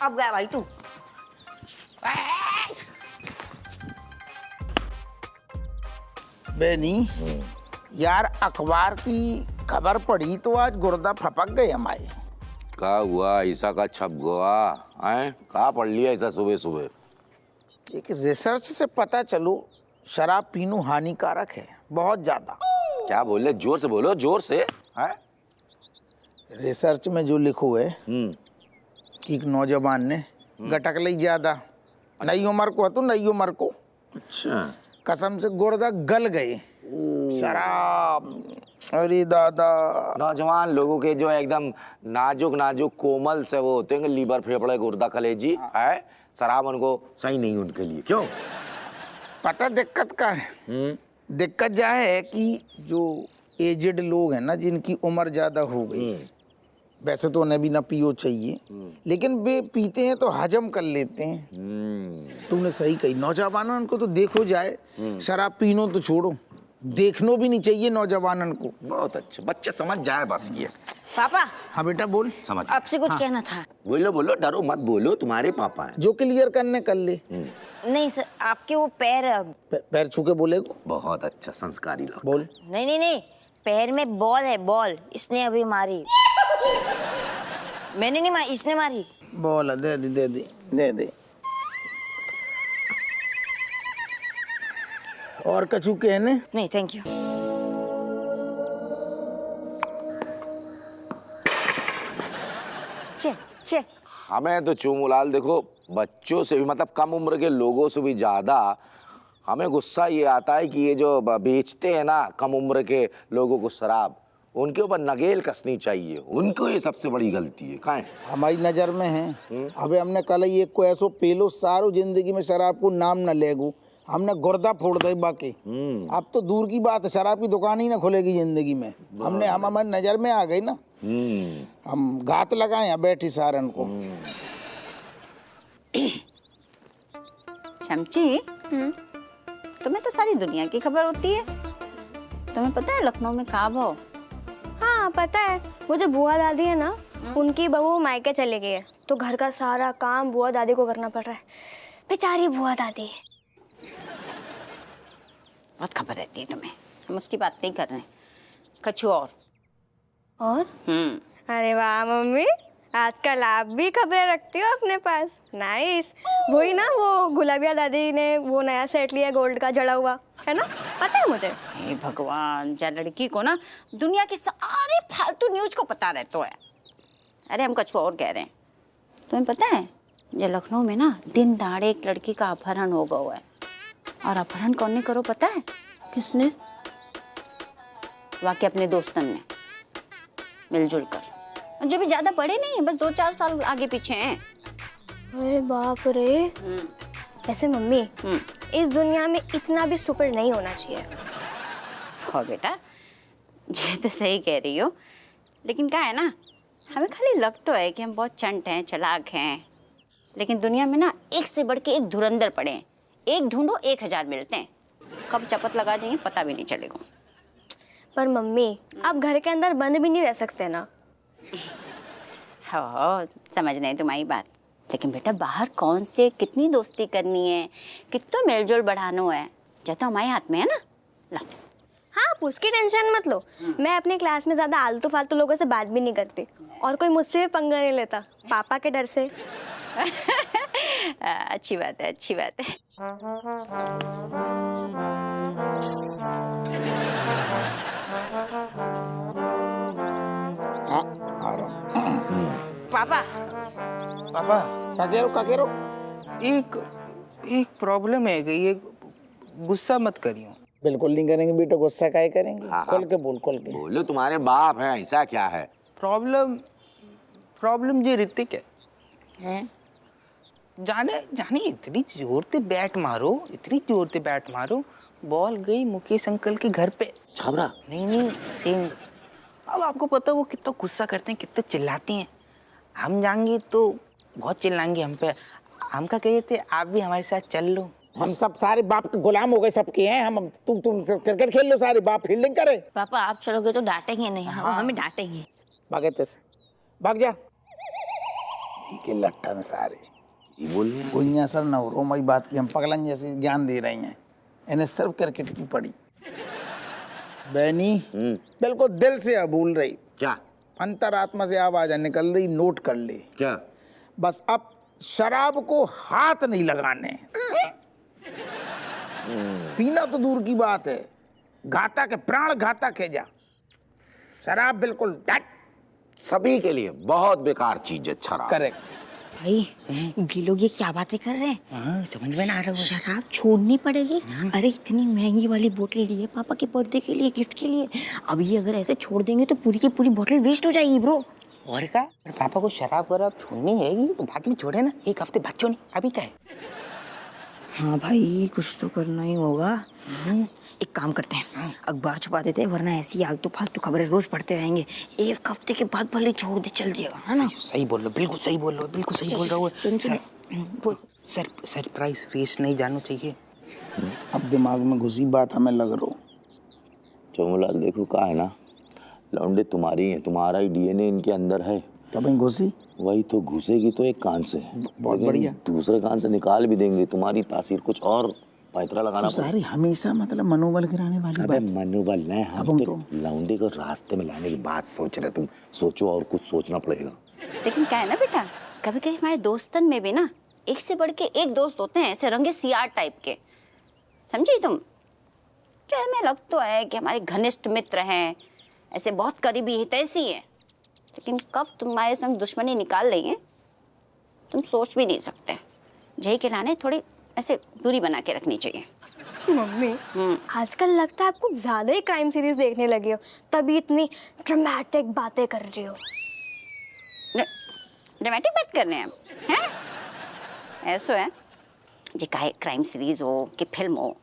अब गया भाई तू। बेनी यार, अखबार की खबर पढ़ी तो आज गुर्दा फपक गए हमारे। क्या हुआ? ऐसा का छप गया है? कहाँ पढ़ लिया ऐसा सुबह सुबह? एक रिसर्च से पता चलो शराब पीना हानिकारक है, बहुत ज्यादा। क्या बोले? जोर से बोलो, जोर से। है रिसर्च में जो लिखो है कि एक नौजवान ने गटक ली ज्यादा, नई उम्र को, तो नई उम्र को अच्छा। कसम से गुर्दा गल गए शराब। अरे दादा, नौजवान लोगों के जो एकदम नाजुक नाजुक कोमल से वो होते हैं, लीवर फेफड़े गुर्दा कलेजी है, शराब उनको सही नहीं उनके लिए। क्यों? पता दिक्कत का है? दिक्कत यह है कि जो एजेड लोग हैं ना, जिनकी उम्र ज्यादा हो गई, वैसे तो उन्हें भी ना पियो चाहिए, लेकिन वे पीते हैं तो हजम कर लेते हैं। तूने सही कही, नौजवानों को तो देखो जाए, शराब पीनो तो छोड़ो, देखनो भी नहीं चाहिए नौजवानन को। बहुत अच्छा, बच्चे समझ जाए बस ये। पापा हाँ बेटा बोल। समझ आपसे कुछ कहना था। बोलो बोलो, डरो मत, बोलो, तुम्हारे पापा हैं। जो क्लियर करने कर ले। नहीं सर, आपके वो पैर पैर छू के बोले को। बहुत अच्छा, संस्कारी लड़का। बोल। नहीं नहीं नहीं, पैर में बॉल है, बॉल इसने अभी मारी। मैंने नहीं मारी, इसने मारी। बोल, दे दे दे दे दे दे। और कछु कहने? नहीं थैंक यू। चल चल। हमें तो चूमुलाल देखो, बच्चों से भी, मतलब कम उम्र के लोगों से भी ज्यादा हमें गुस्सा ये आता है कि ये जो बेचते हैं ना कम उम्र के लोगों को शराब, उनके ऊपर नकेल कसनी चाहिए। उनको ये सबसे बड़ी गलती है। कहाँ है? हमारी नजर में है। अबे हमने कल ही एक को ऐसो पेलो सारो जिंदगी में शराब को नाम न लेगू, हमने गुर्दा फोड़ दे बाकी। अब तो दूर की बात है, शराब की दुकान ही ना खुलेगी जिंदगी में। हम हमारी नजर में आ गई ना, हम घात लगाए यहाँ बैठी सारन को। चमची, तुम्हें तो सारी दुनिया की खबर होती है। तुम्हें पता है लखनऊ में कहाँ भाव? हाँ पता है, वो जो बुआ दादी है ना, उनकी बहू मायके चले गई है, तो घर का सारा काम बुआ दादी को करना पड़ रहा है। बेचारी बुआ दादी। बहुत खबर रहती है तुम्हें। हम उसकी बात नहीं कर रहे, कछु और। अरे वाह मम्मी, आजकल आप भी खबरें रखती हो अपने पास। नाइस। वही ना, वो गुलाबिया दादी ने वो नया सेट लिया गोल्ड का जड़ा हुआ, है ना? पता है मुझे। हे भगवान, जा लड़की को ना दुनिया की सारे फालतू न्यूज को पता रहता है। अरे हम कछु और कह रहे हैं। तुम्हें पता है ये लखनऊ में ना दिन दहाड़े एक लड़की का अपहरण हो गया हुआ है। और अपहरण कौन ने करो पता है? किसने? वाकई अपने दोस्तन ने मिलजुल कर, जो भी ज्यादा बड़े नहीं है, बस 2-4 साल आगे पीछे हैं। अरे बाप रे। ऐसे मम्मी, इस दुनिया में इतना भी स्टूपिड नहीं होना चाहिए। हो बेटा, ये तो सही कह रही हो, लेकिन क्या है ना, हमें खाली लग तो है कि हम बहुत चंट हैं, चालाक हैं, लेकिन दुनिया में ना एक से बढ़ के एक धुरंधर पड़े हैं। एक ढूंढो 1000 मिलते हैं, कब चपत लगा जाएंगे पता भी नहीं चलेगा। पर मम्मी, आप घर के अंदर बंद भी नहीं रह सकते ना। हाँ, समझ नहीं तुम्हारी बात, लेकिन बेटा बाहर कौन से कितनी दोस्ती करनी है, कितना मेलजोल बढ़ाना है, जो तो हमारे हाथ में है ना। ला। हाँ, आप उसकी टेंशन मत लो। मैं अपने क्लास में ज्यादा आलतू फालतू लोगों से बात भी नहीं करती, और कोई मुझसे भी पंगा नहीं लेता, पापा के डर से। अच्छी बात है, अच्छी बात है। हाँ आ रहा हूँ। पापा पापा, काकेरो एक प्रॉब्लम है कि ये गुस्सा मत करियो। बिल्कुल नहीं करेंगे बेटा, गुस्सा काहे करेंगे। हाँ। खोल के बोल, खोल के। बोलो, तुम्हारे बाप हैं, ऐसा क्या है? प्रॉब्लम जी ऋतिक है। हैं? जाने इतनी जोर से बैट मारो, बॉल गई मुकेश अंकल के घर पे। छाबरा? नहीं सिंह। अब आपको पता वो कितना गुस्सा करते हैं, कितना चिल्लाती हैं। हम जाएंगे तो बहुत चिल्लाएंगे हम पे। हम क्या कह रहे थे, आप भी हमारे साथ चल लो। हम सब सारे बाप के गुलाम हो गए, सबके हैं हम। तुम क्रिकेट खेल लो, सारे बाप फील्डिंग करे। पापा आप चलोगे तो डांटेंगे नहीं, हम हमें डांटेंगे। भागे तैसे, भाग जा। ही के लट्ठन सारे। ये बोल रहे हैं। कोई असर न हो रो मई बात की, हम पगलन जैसे ज्ञान दे रही हैं। इन्हें सिर्फ क्रिकेट की पड़ी बैनी बिल्कुल दिल से अबूल रही, क्या अंतरात्मा से आवाज निकल रही, नोट कर ले। क्या? बस अब शराब को हाथ नहीं लगाने। पीना तो दूर की बात है, घातक है, प्राण घातक है। जा शराब बिल्कुल सभी के लिए बहुत बेकार चीज है शराब। करेक्ट। भाई ये लोग ये क्या बातें कर रहे हैं? हाँ, समझ में ना आ रहा है। शराब छोड़नी पड़ेगी? अरे इतनी महंगी वाली बोतल ली है पापा के बर्थडे के लिए, गिफ्ट के लिए। अब ये अगर ऐसे छोड़ देंगे तो पूरी की पूरी बोतल वेस्ट हो जाएगी ब्रो। और क्या, पर पापा को शराब वराब छोड़नी है तो बाद में छोड़े ना, एक हफ्ते बाद छोड़नी, अभी क्या है। हाँ भाई कुछ तो करना ही होगा। एक काम करते हैं, अखबार छुपा देते हैं, वरना ऐसी आलतू फालतू खबरें रोज पढ़ते रहेंगे। एक हफ्ते के बाद भले छोड़ दे चल जाएगा, है ना? सही बोल रहे हो, बिल्कुल सही बोल रहे हो, बिल्कुल सही बोल रहे हो। सर सरप्राइज वेस्ट नहीं जाना चाहिए। अब दिमाग में घुसी बात हमें लग रहा। चमोलाल देखो का है ना, लौंडे तुम्हारी हैं, तुम्हारा ही डीएनए इनके अंदर है। तब घुसी वही तो घुसेगी तो एक कान से, बहुत लेकिन बढ़िया। दूसरे कान से निकाल भी देंगे, तुम्हारी तासीर कुछ और पैतरा लगाना तो सारी हमेशा मतलब मनोबल गिराने वाली अबे बात। मनोबल नहीं, अब हम हम तो लौंडे को रास्ते में लाने की बात सोच रहे। तुम सोचो और कुछ सोचना पड़ेगा। लेकिन क्या है ना बेटा, कभी कभी हमारे दोस्तन में भी ना एक से बढ़ के एक दोस्त होते हैं, ऐसे रंगे सियार टाइप के, समझी तुम? जो हमें लगता तो है कि हमारे घनिष्ठ मित्र हैं, ऐसे बहुत करीबी हितैषी हैं, लेकिन कब तुम्हारे संग दुश्मनी निकाल लेंगे तुम सोच भी नहीं सकते। जय के लाने थोड़ी ऐसे दूरी बना के रखनी चाहिए। मम्मी आजकल लगता है आप कुछ ज्यादा ही क्राइम सीरीज देखने लगी हो, तभी इतनी ड्रामेटिक बातें कर रही हो। ड्रामेटिक बात कर रहे हैं हम, हैं? ऐसा है जो क्राइम सीरीज हो कि फिल्म हो,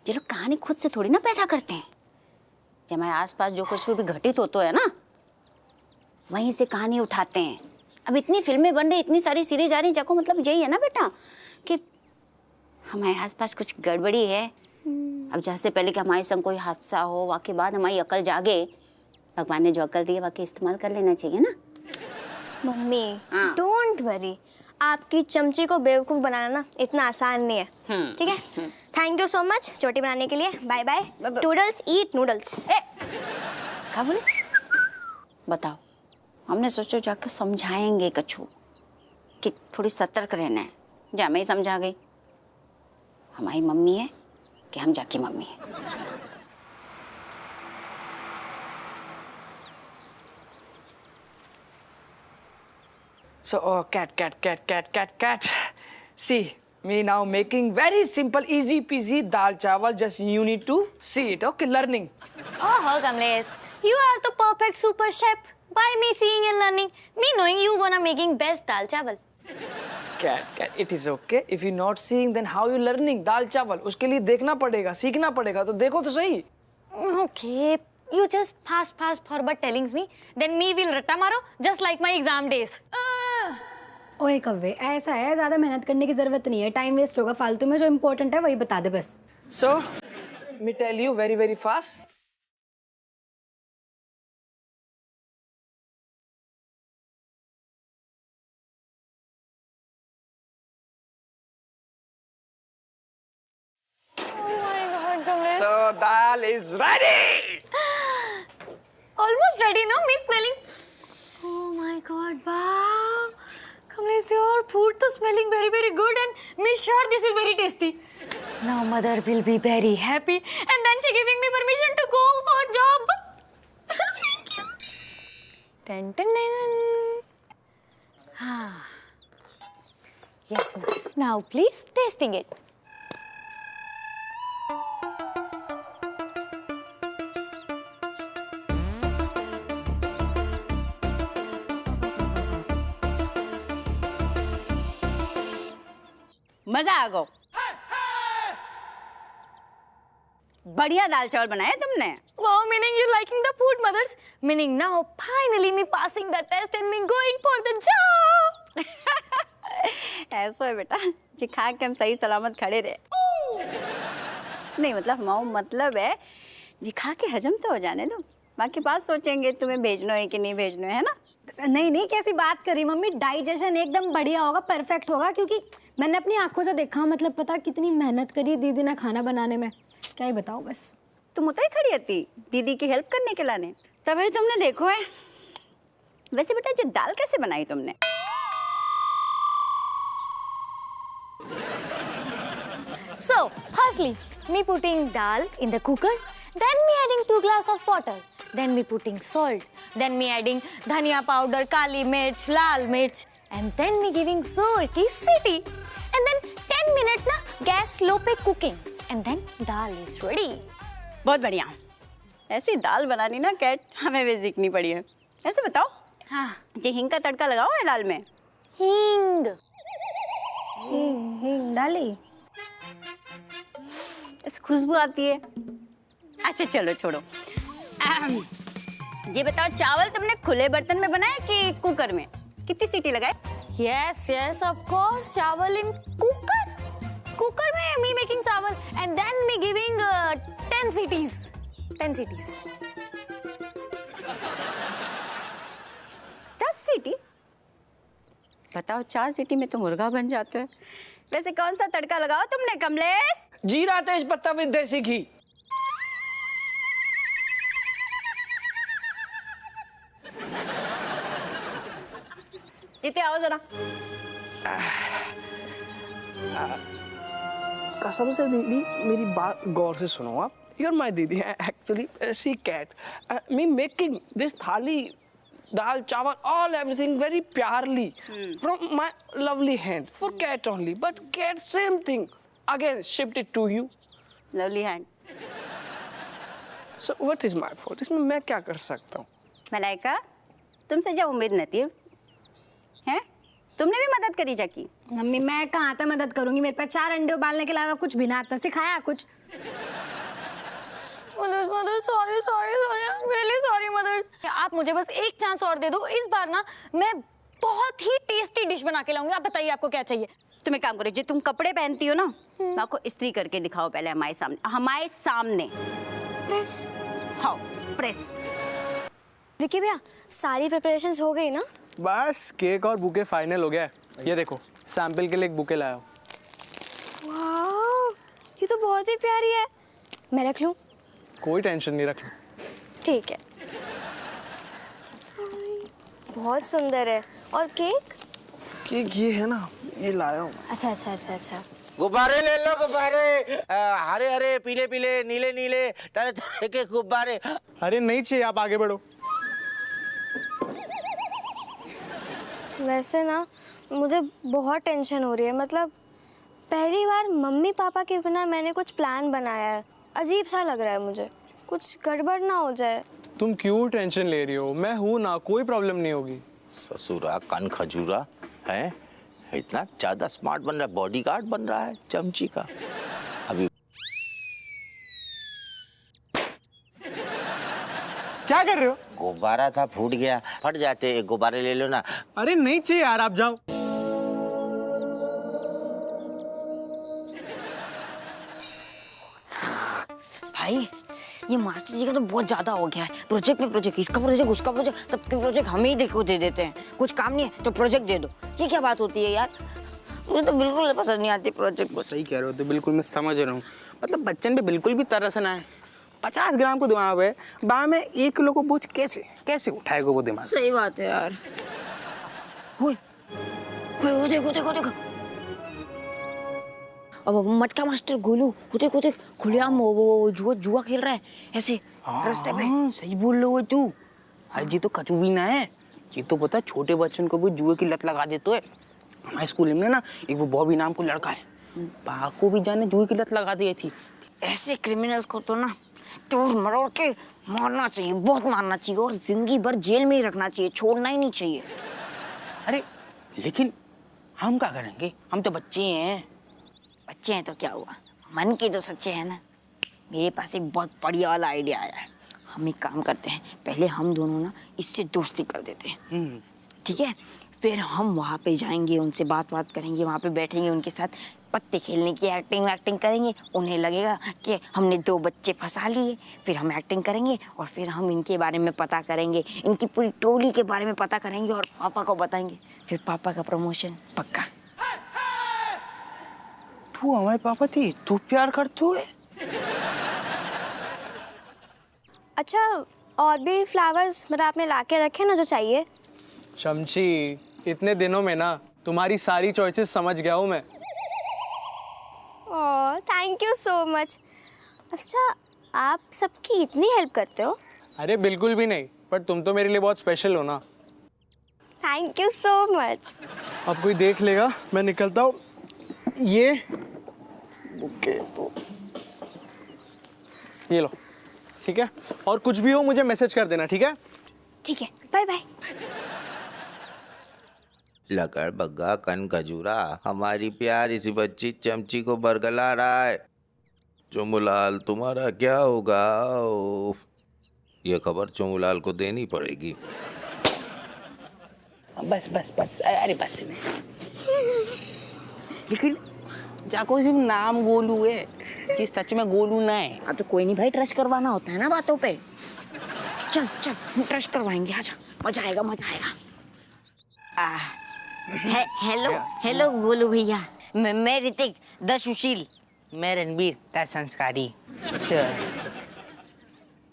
ये लोग कहानी खुद से थोड़ी ना पैदा करते हैं। जब हमारे आसपास जो कुछ भी घटित होता है ना, वहीं से कहानी उठाते हैं। अब इतनी फिल्में बन रही, इतनी सारी सीरीज आ रही, जाको मतलब यही है ना बेटा कि हमारे आसपास कुछ गड़बड़ी है। अब जैसे पहले कि हमारे संग कोई हादसा हो, वाके बाद हमारी अकल जागे, भगवान ने जो अकल दी है वाकई इस्तेमाल कर लेना चाहिए ना। मम्मी हाँ। डोंट वरी, आपकी चमची को बेवकूफ बनाना ना इतना आसान नहीं है। ठीक है, थैंक यू सो मच चोटी बनाने के लिए। Bye bye. Toodles eat noodles. क्या बोले? बताओ, हमने सोचो जाकर समझाएंगे कछु कि थोड़ी सतर्क रहना है। जा मैं ही समझा गई, हमारी मम्मी है कि हम जाकी मम्मी है। So, cat. See, me now making very simple, easy peasy dal chawal. Just you need to see it, okay? Learning. Oh, Kamlesh, you are the perfect super chef. By me seeing and learning, me knowing you gonna making best dal chawal. Cat, it is okay. If you're not seeing, then how you learning dal chawal? उसके लिए देखना पड़ेगा, सीखना पड़ेगा, तो देखो तो सही. Okay, you just fast forward telling me, then me will ratta maro just like my exam days. ओए कव्वे, ऐसा है, ज्यादा मेहनत करने की जरूरत नहीं है, टाइम वेस्ट होगा फालतू में। जो इम्पोर्टेंट है वही बता दे बस। So, me tell you very fast. So dal is ready. Almost ready, no? Me smelling. Oh my God, wow! Kamlesh, your food to smelling very good, and me sure this is very tasty. Now mother will be very happy, and then she giving me permission to go for job. Dun. Yes, mother. Now please tasting it. मजा आ गो। बढ़िया दाल चावल बनाए तुमने। Wow, meaning you liking the food, mothers? Meaning now finally me passing the test and me going for the job. ऐसा है बेटा जी, खा के हम सही सलामत खड़े रहे। नहीं मतलब माओ मतलब है जी, खा के हजम तो हो जाने दो, बाकी बात सोचेंगे तुम्हें भेजना है कि नहीं भेजना है ना। नहीं नहीं, कैसी बात करी मम्मी, डाइजेशन एकदम बढ़िया होगा, परफेक्ट होगा, क्योंकि मैंने अपनी आंखों से देखा, मतलब पता कितनी मेहनत करी दीदी ने खाना बनाने में, क्या ही बताओ बस। तुम उतर खड़ी होती दीदी की हेल्प करने के लाने, तभी तुमने देखो है। वैसे बेटा ये दाल कैसे बनाई तुमने? So, firstly, me putting dal in the cooker, then me adding 2 glass of water, then me putting salt, then me adding dhania powder, kali mirch, lal mirch, and then me giving zoor ki siti, and then 10 minute na gas slow pe cooking, and then dal is ready. बहुत बढ़िया। ऐसी दाल बनानी ना cat हमें भी सीखनी पड़ी है। ऐसे बताओ, हाँ, ये हिंग का तड़का लगाओ है दाल में? हींग। हिंग डाली? ऐसे खुशबू आती है। अच्छा चलो छोड़ो। ये बताओ, चावल तुमने खुले बर्तन में बनाए कि कुकर में? कितनी सीटी लगाए? Yes, yes, of course, चावल in cooker. Cooker में me making चावल and then me giving 10 cities. 10 cities. 10 सीटी? बताओ, 4 सीटी में तो मुर्गा बन जाता है। वैसे कौन सा तड़का लगाओ तुमने कमलेश? जीरा तेज पत्ता विद देसी घी। इतने आओ जरा। कसम से दीदी मेरी बात गौर से सुनो आप। You're my दीदी actually she cat. Me making this थाली dal chawal all everything very purely from my lovely hand for cat only, but cat same thing again shipped it to you. Lovely hand. So what is my fault? इसमें मैं क्या कर सकता हूँ? मलाइका, तुमसे जो उम्मीद नहीं थी, हैं? तुमने भी मदद करी जाकी। मम्मी मैं कहाँ था मदद करूंगी, मेरे पास 4 अंडे उबालने के अलावा कुछ भी ना आता, सिखाया कुछ? Mothers sorry sorry sorry, really sorry mothers. आप मुझे बस एक चांस और दे दो, इस बार ना मैं बहुत ही टेस्टी डिश बना के लाऊंगी। आप बताइए आपको क्या चाहिए? तुम एक काम करो, जो तुम कपड़े पहनती हो ना, मैं आपको इस्त्री करके दिखाओ पहले हमारे सामने। हमारे सामने प्रेस। हाँ, प्रेस। विकी भैया, सारी प्रिपरेशंस हो गई ना? बस केक और बुके फाइनल हो गया है। ये देखो, सैंपल के लिए एक बुके लाया हूँ। वाह, ये तो बहुत ही प्यारी है। मैं रख लूँ? कोई टेंशन नहीं, रख लो। ठीक है। बहुत सुंदर है। और केक? केक ये है ना, ये लाया हूँ। अच्छा अच्छा अच्छा अच्छा। गुब्बारे ले लो, गुब्बारे हरे हरे पीले पीले नीले नीले तरह तरह के गुब्बारे। अरे नहीं चाहिए, आप आगे बढ़ो। वैसे ना मुझे बहुत टेंशन हो रही है, मतलब पहली बार मम्मी पापा के बिना मैंने कुछ प्लान बनाया है। अजीब सा लग रहा है मुझे, कुछ गड़बड़ ना हो जाए। तुम क्यों टेंशन ले रही हो? मैं हूँ ना, कोई प्रॉब्लम नहीं होगी। ससुरा कन खजूरा है, इतना ज्यादा स्मार्ट बन रहा है, बॉडीगार्ड बन रहा है चमची का। अभी क्या कर रहे हो? गुब्बारा था, फूट गया, फट जाते, एक गुब्बारे ले लो ना। अरे नहीं चाहिए यार, आप जाओ। भाई ये मास्टर जी का तो बहुत ज्यादा हो गया है। प्रोजेक्ट में प्रोजेक्ट, इसका प्रोजेक्ट उसका प्रोजेक्ट, सबके प्रोजेक्ट हमें ही देखो दे देते हैं। कुछ काम नहीं है तो प्रोजेक्ट दे दो, ये क्या बात होती है यार? मुझे तो बिल्कुल पसंद नहीं आती प्रोजेक्ट। सही कह रहे हो, तो बिल्कुल मैं समझ रहा हूँ। मतलब बच्चन पे बिल्कुल भी तरस ना है। 50 ग्राम को दिमाग है, बाह में 1 किलो को बोझ कैसे कैसे उठाएगा वो दिमाग? सही बात है यार। वो देखो देखो देखो, अब मटका मास्टर गोलू वो देख खुलेआम वो जुआ खेल रहा है ऐसे रास्ते पे। हाँ, सही बोल रहे हो तू। अरे ये तो कचू भी ना है, ये तो पता छोटे बच्चों को भी जुए की लत लगा देते है। हमारे स्कूल में ना एक वो बॉबी नाम को लड़का है, बा को भी जाने जुए की लत लगा दी थी। ऐसे क्रिमिनल्स को तो ना तोड़ मरोड़ के मारना चाहिए, बहुत मारना चाहिए, और जिंदगी भर जेल में ही रखना चाहिए, छोड़ना ही नहीं चाहिए। अरे लेकिन हम क्या करेंगे, हम तो बच्चे हैं। बच्चे हैं तो क्या हुआ, मन के तो सच्चे हैं ना। मेरे पास एक बहुत बढ़िया वाला आइडिया आया है। हम एक काम करते हैं, पहले हम दोनों ना इससे दोस्ती कर देते हैं, ठीक है? फिर हम वहाँ पे जाएंगे, उनसे बात करेंगे, वहाँ पे बैठेंगे, उनके साथ पत्ते खेलने की एक्टिंग करेंगे। उन्हें लगेगा कि हमने 2 बच्चे फंसा लिए। फिर हम एक्टिंग करेंगे और फिर हम इनके बारे में पता करेंगे, इनकी पूरी टोली के बारे में पता करेंगे और पापा को बताएंगे। फिर पापा का प्रमोशन पक्का। तू हमारे पापा थी, तू प्यार करतू है? अच्छा, और भी फ्लावर्स मतलब आपने लाके रखे ना जो चाहिए? चमची, इतने दिनों में ना तुम्हारी सारी चॉइसेस समझ गया हूँ मैं। ओह, थैंक यू सो मच। अच्छा, आप सबकी इतनी हेल्प करते हो? अरे बिल्कुल भी नहीं, पर तुम तो मेरे लिए बहुत स्पेशल हो ना। Thank you so much. अब कोई देख लेगा, मैं निकलता हूँ। ये बुके तो ये लो, ठीक है? और कुछ भी हो मुझे मैसेज कर देना, ठीक है? ठीक है, बाय बाय। लकड़ बग्गा कन खजूरा, हमारी प्यारी सी बच्ची चमची को बरगला रहा है। चुमुलाल तुम्हारा क्या होगा? उफ, ये खबर चुमुलाल को देनी पड़ेगी। बस अरे बस नहीं। लेकिन जाको सिर्फ नाम गोलू है, जी सच में गोलू ना है। हाँ तो कोई नहीं भाई, ट्रस्ट करवाना होता है ना बातों पे। चल चल हम ट्रस्ट करवाएंगे, आजा, मजा आएगा मजा आएगा। हेलो गोलू भैया, मैं ऋतिक द सुशील। मैं रणबीर द संस्कारी। अच्छा,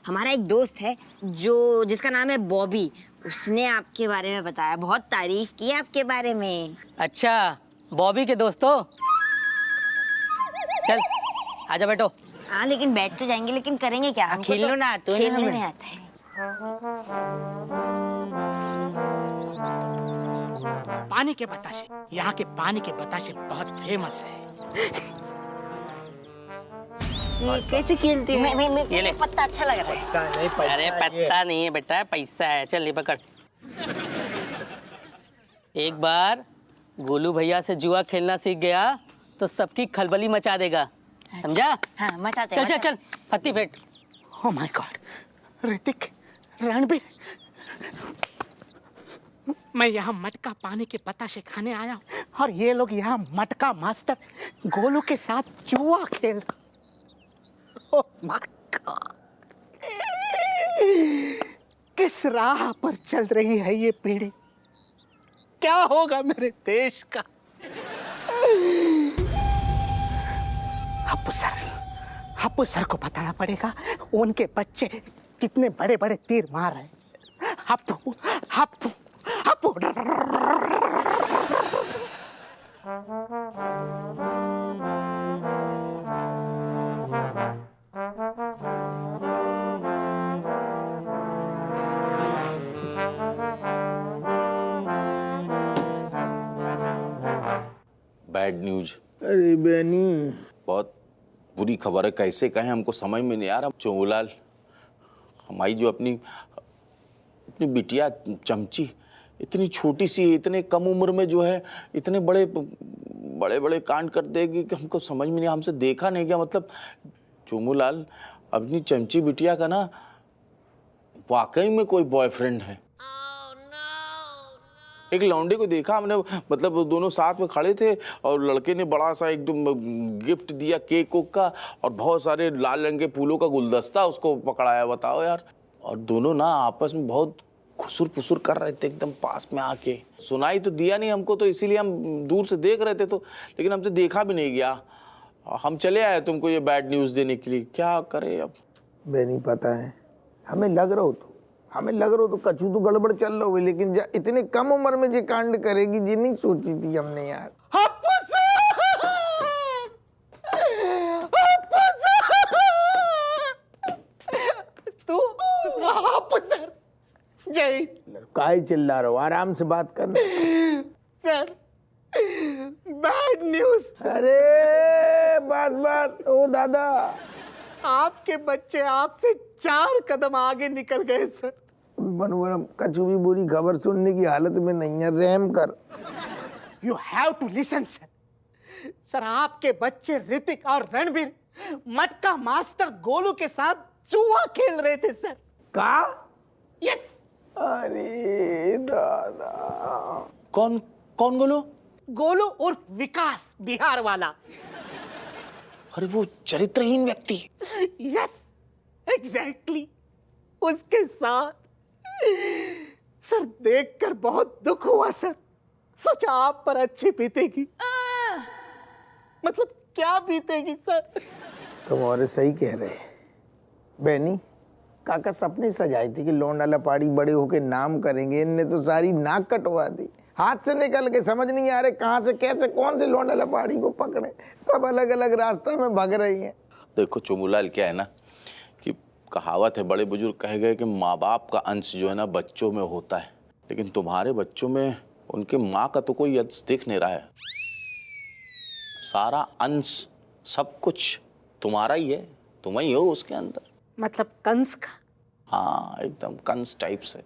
हमारा एक दोस्त है जिसका नाम है बॉबी, उसने आपके बारे में बताया, बहुत तारीफ की है आपके बारे में। अच्छा बॉबी के दोस्तों, चल आजा बैठो। हाँ लेकिन बैठ तो जाएंगे, लेकिन करेंगे क्या? हमको खेल लो ना, तो खेलने नहीं आता है। पानी के बताशे, यहाँ के पानी के बताशे बहुत फेमस है। ये कैसे खेलती है? ये ले। पत्ता अच्छा लग रहा है। अरे पत्ता नहीं है बेटा, पैसा है। चल ये पकड़। एक बार गोलू भैया से जुआ खेलना सीख गया तो सबकी खलबली मचा देगा, समझा? हाँ मचाते। चल चल चल, पत्ती फेंट। Oh my God, Hrithik, Ranbir, मैं यहाँ मटका पानी के बताशे खाने आया हूँ और ये लोग यहाँ मटका मास्टर गोलू के साथ जुआ खेल। ओह माय गॉड, किस राह पर चल रही है ये पीढ़ी? क्या होगा मेरे देश का? अब्बू सर को बताना पड़ेगा उनके बच्चे कितने बड़े बड़े तीर मार रहे हैं। अब्बू अब्बू अब्बू। Bad news. अरे बेनी, बहुत बुरी खबर है, कैसे कहें, हमको समझ में नहीं आ रहा। चोलाल, हमारी जो अपनी बिटिया चमची, इतनी छोटी सी, इतने कम उम्र में जो है इतने बड़े बड़े बड़े कांड कर देगी कि हमको समझ में नहीं, हमसे देखा नहीं गया। मतलब चोमूलाल, अपनी चमची बिटिया का ना वाकई में कोई बॉयफ्रेंड है। एक लौंडे को देखा हमने, मतलब दोनों साथ में खड़े थे और लड़के ने बड़ा सा एकदम गिफ्ट दिया केक का और बहुत सारे लाल रंग के फूलों का गुलदस्ता उसको पकड़ाया। बताओ यार, और दोनों ना आपस में बहुत खुसुर फुसुर कर रहे थे एकदम पास में आके। सुनाई तो दिया नहीं हमको, तो इसीलिए हम दूर से देख रहे थे, तो लेकिन हमसे देखा भी नहीं गया। हम चले आए तुमको ये बैड न्यूज़ देने के लिए, क्या करें अब। बेनी पता है, हमें लग रहा हो तो कछु तो गड़बड़ चल रहा हो, लेकिन इतने कम उम्र में जो कांड करेगी जी नहीं सोची थी हमने यार। तू सर जय काहे चिल्ला रहे हो? आराम से बात करना। Sir, bad news. अरे बस ओ दादा, आपके बच्चे आपसे 4 कदम आगे निकल गए सर। बनवरम, कछु भी बुरी खबर सुनने की हालत में नहीं है, रहम कर। You have to listen sir. Sir, आपके बच्चे ऋतिक और रणबीर मटका मास्टर गोलू के साथ जुआ खेल रहे थे सर। का? यस। अरे दादा, कौन कौन गोलू? गोलू उर्फ विकास, बिहार वाला। अरे वो चरित्रहीन व्यक्ति। यस एग्जैक्टली, उसके साथ। सर देखकर बहुत दुख हुआ सर, सोचा आप पर अच्छी बीतेगी। मतलब क्या बीतेगी सर? तुम और सही कह रहे बहनी। काका सपने सजाई थी कि लौंडा लपाड़ी बड़े होके नाम करेंगे, इनने तो सारी नाक कटवा दी, हाथ से निकल के। समझ नहीं आ रहे कहाँ से कैसे कौन से लौंडा लपाड़ी को पकड़े, सब अलग अलग रास्ता में भाग रही हैं। देखो चोमूलाल, क्या है ना कि कहावत है, बड़े बुजुर्ग कहे गए कि माँ बाप का अंश जो है ना बच्चों में होता है, लेकिन तुम्हारे बच्चों में उनके माँ का तो कोई अंश दिख नहीं रहा है। सारा अंश, सब कुछ तुम्हारा ही है, तुम ही हो उसके अंदर। मतलब कंस का? हाँ एकदम कंस टाइप से।